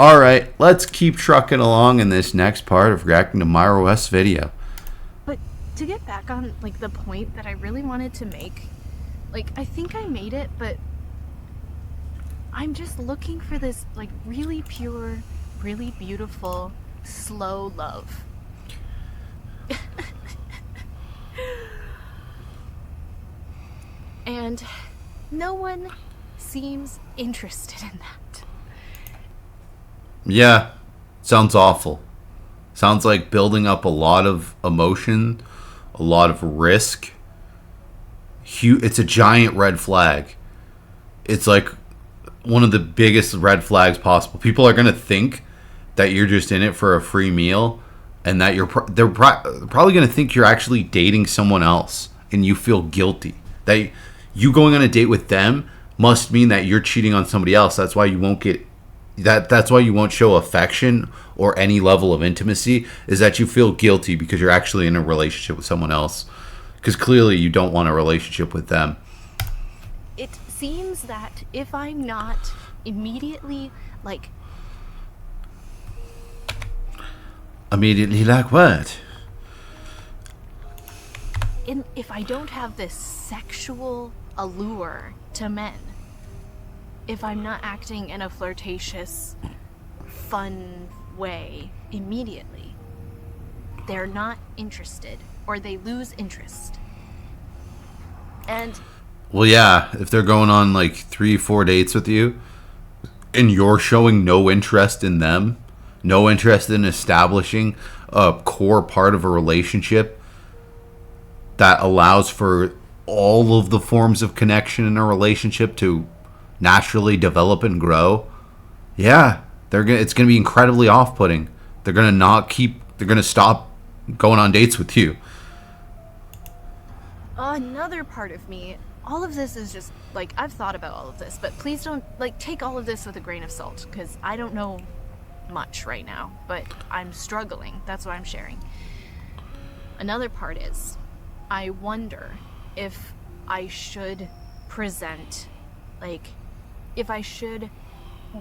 Alright, let's keep trucking along in this next part of reacting to Myra West's video. But to get back on, like, the point that I really wanted to make, like, I think I made it, but I'm just looking for this, like, really pure, really beautiful, slow love. And no one seems interested in that. Yeah, sounds awful. Sounds like building up a lot of emotion, a lot of risk. It's a giant red flag. It's like one of the biggest red flags possible. People are going to think that you're just in it for a free meal, and that they're probably going to think you're actually dating someone else, and you feel guilty. That you going on a date with them must mean that you're cheating on somebody else. That's why you won't get that's why you won't show affection or any level of intimacy, is that you feel guilty because you're actually in a relationship with someone else, because clearly you don't want a relationship with them. It seems that if I'm not immediately, like... Immediately like what? If I don't have this sexual allure to men, if I'm not acting in a flirtatious, fun way immediately, they're not interested, or they lose interest. And... Well, yeah, if they're going on like 3-4 dates with you, and you're showing no interest in them, no interest in establishing a core part of a relationship that allows for all of the forms of connection in a relationship to naturally develop and grow, yeah, it's gonna be incredibly off-putting. They're gonna stop going on dates with you. Another part of me, all of this is just, like, I've thought about all of this, but please don't, like, take all of this with a grain of salt, because I don't know much right now, but I'm struggling. That's what I'm sharing. Another part is, I wonder if I should present, like, if I should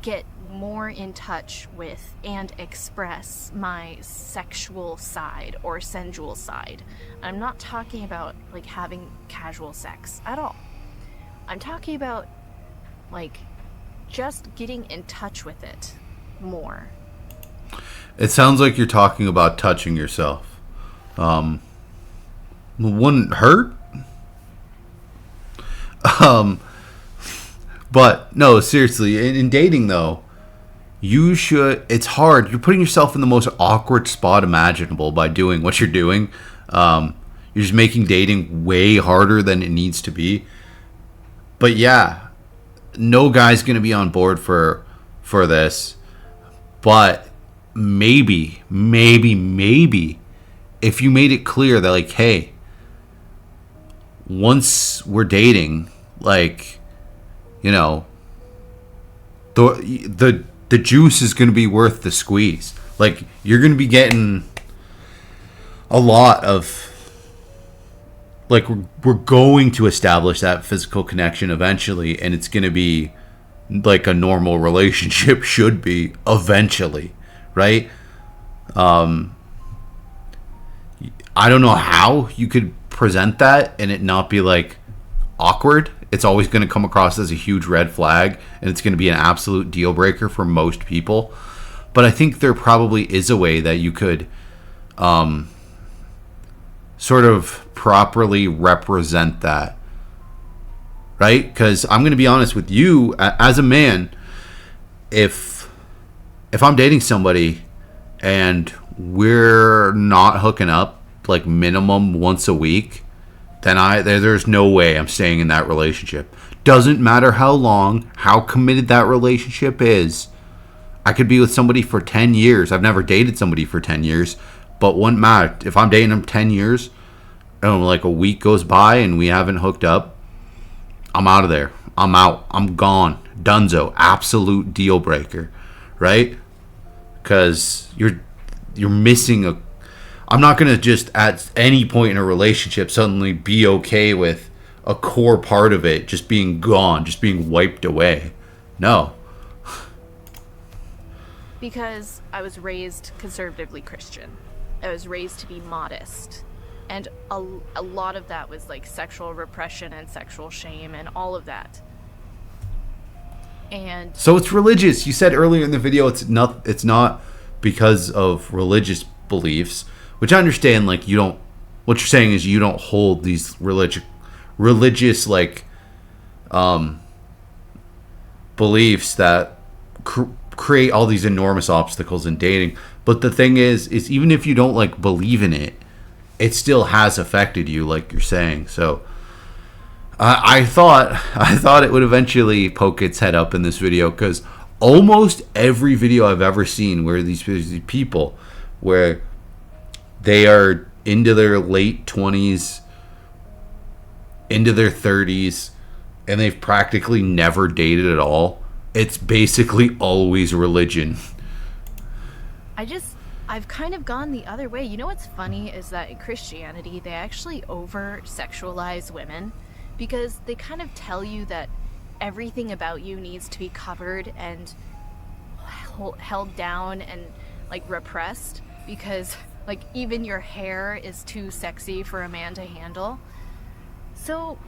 get more in touch with and express my sexual side or sensual side. I'm not talking about, like, having casual sex at all. I'm talking about, like, just getting in touch with it more. It sounds like you're talking about touching yourself. Wouldn't hurt. But no, seriously, in dating though, you should. It's hard. You're putting yourself in the most awkward spot imaginable by doing what you're doing. You're just making dating way harder than it needs to be. But yeah, no guy's gonna be on board for this. But maybe, if you made it clear that, like, hey, once we're dating, like, you know, the juice is going to be worth the squeeze. Like, you're going to be getting a lot of, like, we're going to establish that physical connection eventually, and it's going to be like a normal relationship should be eventually, right? I don't know how you could present that and it not be, like, awkward. It's always going to come across as a huge red flag, and it's going to be an absolute deal breaker for most people. But I think there probably is a way that you could sort of properly represent that, right? Because I'm going to be honest with you, as a man, if I'm dating somebody and we're not hooking up, like, minimum once a week, then there's no way I'm staying in that relationship. Doesn't matter how long, how committed that relationship is. I could be with somebody for 10 years. I've never dated somebody for 10 years, but wouldn't matter. If I'm dating them 10 years and, like, a week goes by and we haven't hooked up, I'm out of there. I'm out. I'm gone. Dunzo. Absolute deal breaker, right? Because you're missing a... I'm not going to just at any point in a relationship suddenly be okay with a core part of it just being gone, just being wiped away. No. Because I was raised conservatively Christian. I was raised to be modest. And a lot of that was like sexual repression and sexual shame and all of that. And so it's religious. You said earlier in the video it's not because of religious beliefs, which I understand. Like, you don't, what you're saying is you don't hold these religious like beliefs that create all these enormous obstacles in dating. But the thing is even if you don't like believe in it, it still has affected you, like you're saying. So I thought it would eventually poke its head up in this video, because almost every video I've ever seen where these people, where they are into their late 20s, into their 30s, and they've practically never dated at all, it's basically always religion. I've kind of gone the other way. You know what's funny is that in Christianity, they actually over-sexualize women, because they kind of tell you that everything about you needs to be covered and held down and like repressed, because like even your hair is too sexy for a man to handle. So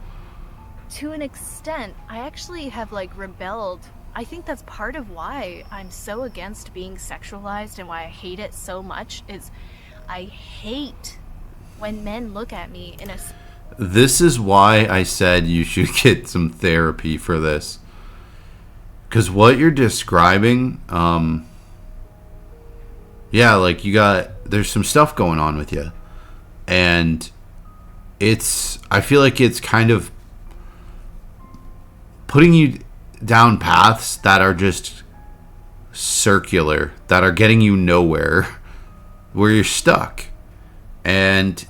to an extent, I actually have like rebelled. I think that's part of why I'm so against being sexualized and why I hate it so much, is I hate when men look at me in a... This is why I said you should get some therapy for this. Because what you're describing, yeah, like there's some stuff going on with you. And I feel like it's kind of putting you down paths that are just circular, that are getting you nowhere, where you're stuck. And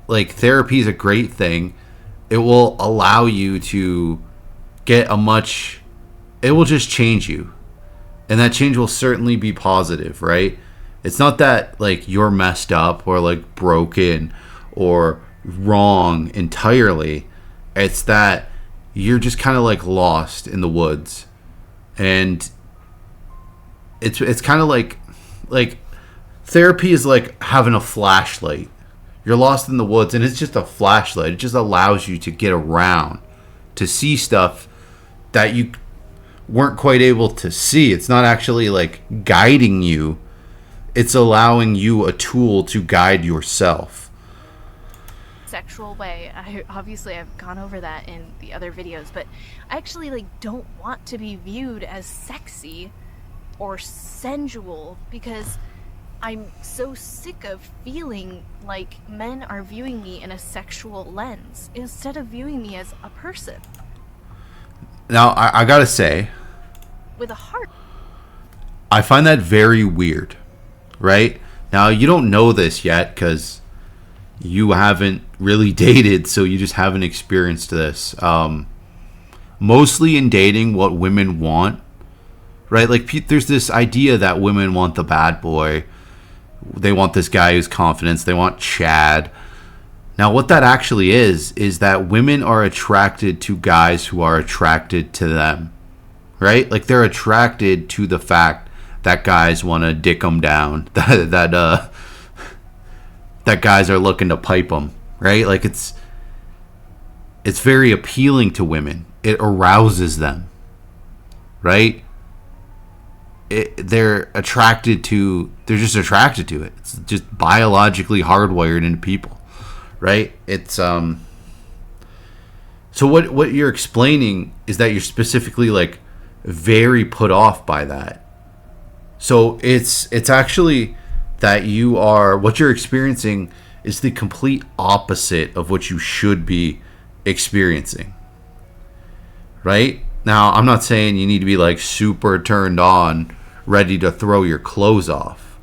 like, therapy is a great thing. It will allow you to get it will just change you, and that change will certainly be positive, right? It's not that like you're messed up or like broken or wrong entirely. It's that you're just kind of like lost in the woods, and it's kind of like therapy is like having a flashlight. You're lost in the woods, and it's just a flashlight. It just allows you to get around, to see stuff that you weren't quite able to see. It's not actually like guiding you. It's allowing you a tool to guide yourself. Sexual way. I've gone over that in the other videos, but I actually like don't want to be viewed as sexy or sensual, because I'm so sick of feeling like men are viewing me in a sexual lens instead of viewing me as a person. Now, I gotta say, with a heart. I find that very weird, right? Now, you don't know this yet because you haven't really dated, so you just haven't experienced this. Mostly in dating, what women want, right? Like, there's this idea that women want the bad boy. They want this guy who's confident. They want Chad. Now, what that actually is that women are attracted to guys who are attracted to them, right? Like, they're attracted to the fact that guys want to dick them down, that guys are looking to pipe them, right? Like, it's very appealing to women. It arouses them, right? They're just attracted to it. It's just biologically hardwired into people, right? It's so what you're explaining is that you're specifically like very put off by that. So it's actually that what you're experiencing is the complete opposite of what you should be experiencing, right? Now, I'm not saying you need to be like super turned on, ready to throw your clothes off,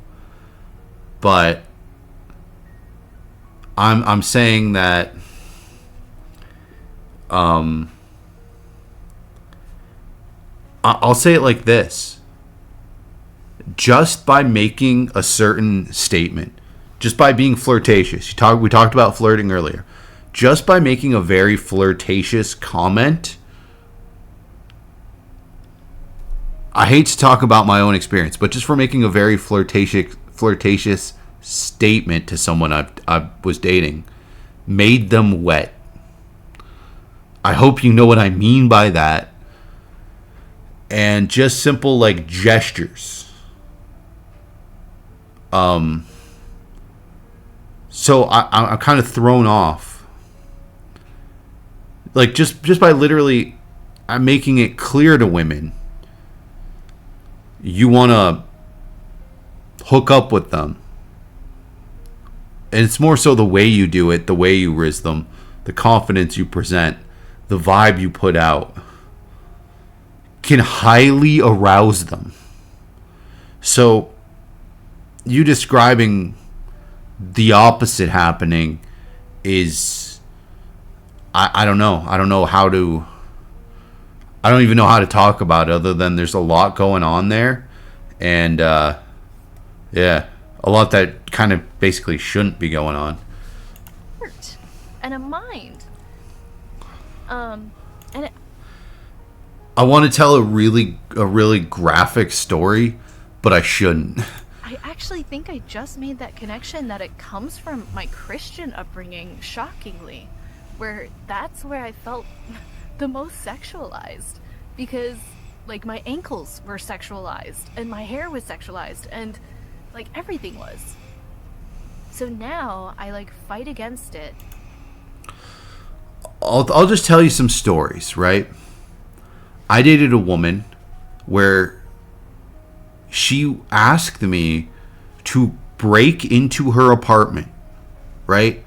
but I'm saying that I'll say it like this: just by making a certain statement, just by being flirtatious, we talked about flirting earlier, just by making a very flirtatious comment, I hate to talk about my own experience, but just for making a very flirtatious statement to someone I was dating, made them wet. I hope you know what I mean by that. And just simple like gestures. So I'm kind of thrown off. Like just by literally, I'm making it clear to women. You want to hook up with them. And it's more so the way you do it, the way you riz them, the confidence you present, the vibe you put out can highly arouse them. So you describing the opposite happening is, I don't know. I don't even know how to talk about it other than there's a lot going on there. And yeah, a lot that kind of basically shouldn't be going on. Heart and a mind. I want to tell a really graphic story, but I shouldn't. I actually think I just made that connection that it comes from my Christian upbringing, shockingly, where that's where I felt the most sexualized, because like my ankles were sexualized and my hair was sexualized and like everything was. So now I like fight against it. I'll just tell you some stories, right? I dated a woman where she asked me to break into her apartment, right?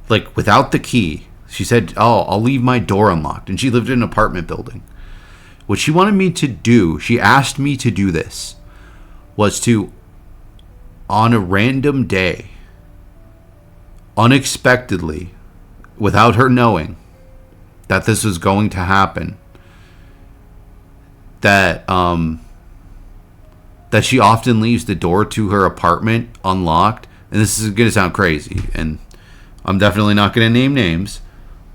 Like without the key. She said, "Oh, I'll leave my door unlocked." And she lived in an apartment building. What she wanted me to do, she asked me to do this, was to, on a random day, unexpectedly, without her knowing that this was going to happen, that she often leaves the door to her apartment unlocked. And this is going to sound crazy, and I'm definitely not going to name names,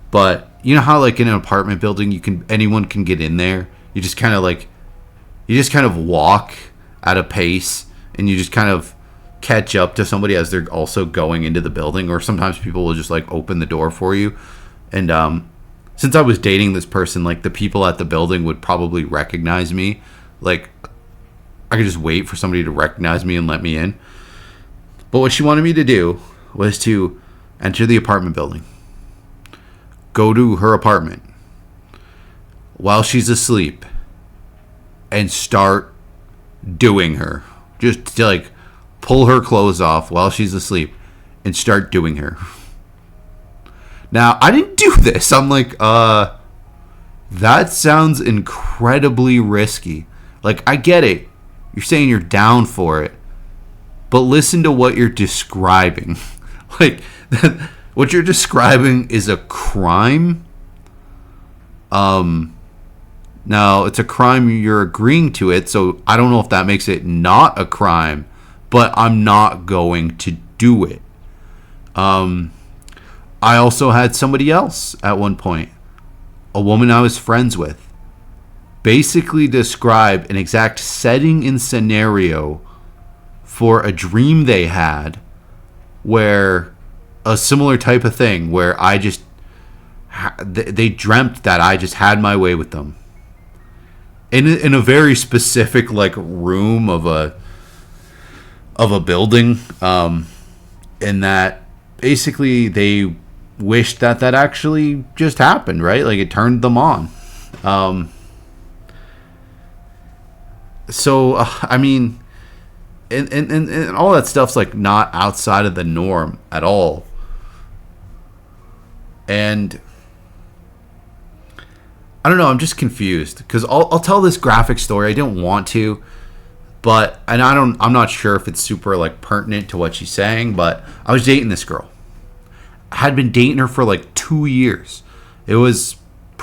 but you know how like in an apartment building anyone can get in there. You just kind of walk at a pace, and you just kind of catch up to somebody as they're also going into the building, or sometimes people will just like open the door for you. And since I was dating this person, like the people at the building would probably recognize me. Like I could just wait for somebody to recognize me and let me in. But what she wanted me to do was to enter the apartment building, go to her apartment while she's asleep, and start doing her. Just to like pull her clothes off while she's asleep and start doing her. Now, I didn't do this. I'm like, that sounds incredibly risky. Like, I get it. You're saying you're down for it. But listen to what you're describing. Like, what you're describing is a crime. Now, it's a crime, you're agreeing to it, so I don't know if that makes it not a crime, but I'm not going to do it. I also had somebody else at one point, a woman I was friends with, basically describe an exact setting and scenario for a dream they had where a similar type of thing where they dreamt that I just had my way with them in a very specific like room of a building, and that basically they wished that actually just happened, right? Like it turned them on. So I mean, and all that stuff's like not outside of the norm at all. And I don't know, I'm just confused because I'll tell this graphic story. I don't want to, but I'm not sure if it's super like pertinent to what she's saying, but I was dating this girl. I had been dating her for like 2 years. It was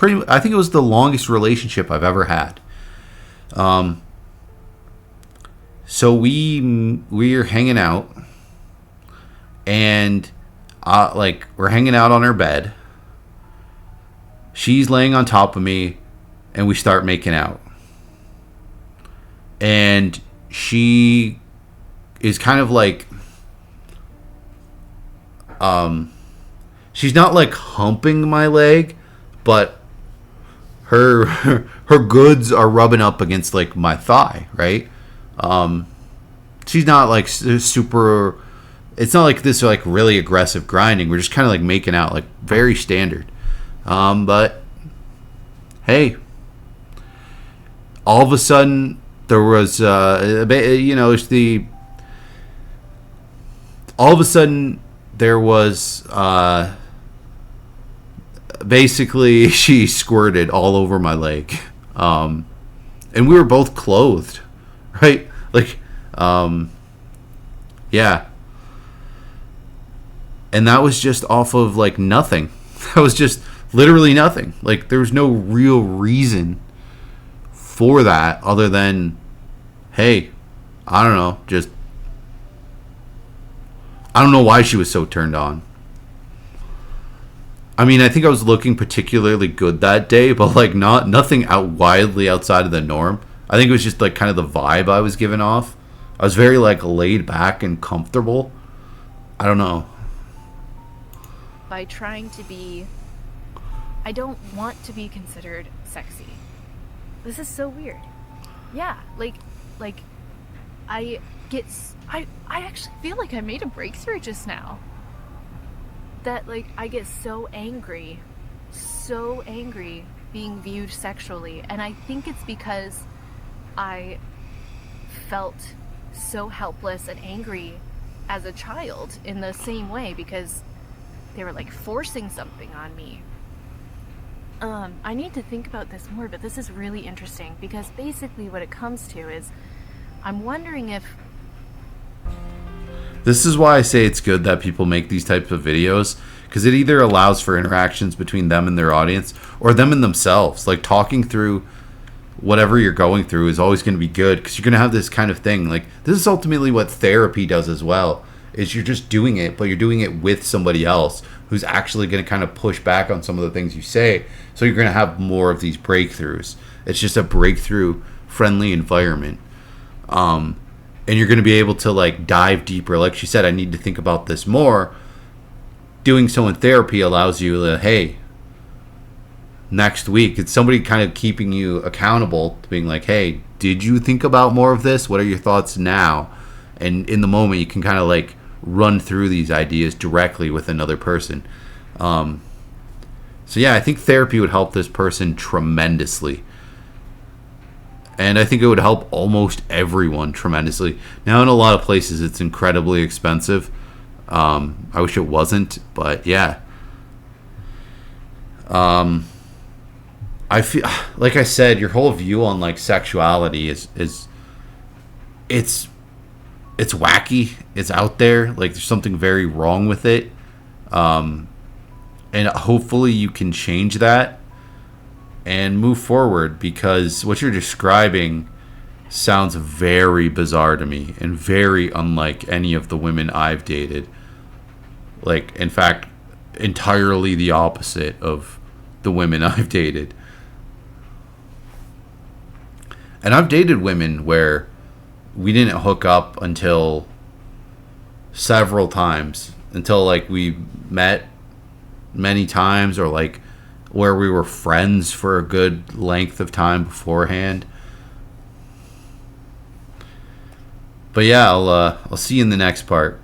I think it was the longest relationship I've ever had. So we're hanging out, and like we're hanging out on her bed. She's laying on top of me, and we start making out. And she is kind of like, she's not like humping my leg, but her her goods are rubbing up against like my thigh, right? She's not like super. It's not like this like really aggressive grinding. We're just kind of like making out, like very standard. But hey, all of a sudden there was it's the. All of a sudden there was basically she squirted all over my leg, and we were both clothed, right? Like, yeah. And that was just off of like nothing. That was just literally nothing. Like there was no real reason for that other than, hey, I don't know, just I don't know why she was so turned on. I mean, I think I was looking particularly good that day, but like nothing wildly outside of the norm. I think it was just like kind of the vibe I was giving off. I was very like laid back and comfortable. I don't know. By trying to be, I don't want to be considered sexy. This is so weird. Yeah, like I actually feel like I made a breakthrough just now. That like I get so angry being viewed sexually, and I think it's because I felt so helpless and angry as a child in the same way, because they were like forcing something on me. I need to think about this more, but this is really interesting because basically what it comes to is I'm wondering if... This is why I say it's good that people make these types of videos, because it either allows for interactions between them and their audience or them and themselves. Like talking through whatever you're going through is always going to be good, because you're going to have this kind of thing. Like this is ultimately what therapy does as well, is you're just doing it, but you're doing it with somebody else who's actually going to kind of push back on some of the things you say. So you're going to have more of these breakthroughs. It's just a breakthrough friendly environment. And you're going to be able to like dive deeper. Like she said, I need to think about this more. Doing so in therapy allows you to, hey, next week, it's somebody kind of keeping you accountable to being like, hey, did you think about more of this? What are your thoughts now? And in the moment, you can kind of like run through these ideas directly with another person. So yeah, I think therapy would help this person tremendously. And I think it would help almost everyone tremendously. Now, in a lot of places, it's incredibly expensive. I wish it wasn't, but yeah. I feel like I said, your whole view on like sexuality is it's wacky. It's out there. Like there's something very wrong with it. And hopefully you can change that and move forward, because what you're describing sounds very bizarre to me and very unlike any of the women I've dated. Like, in fact, entirely the opposite of the women I've dated. And I've dated women where we didn't hook up until several times, until like we met many times, or like where we were friends for a good length of time beforehand. But yeah, I'll see you in the next part.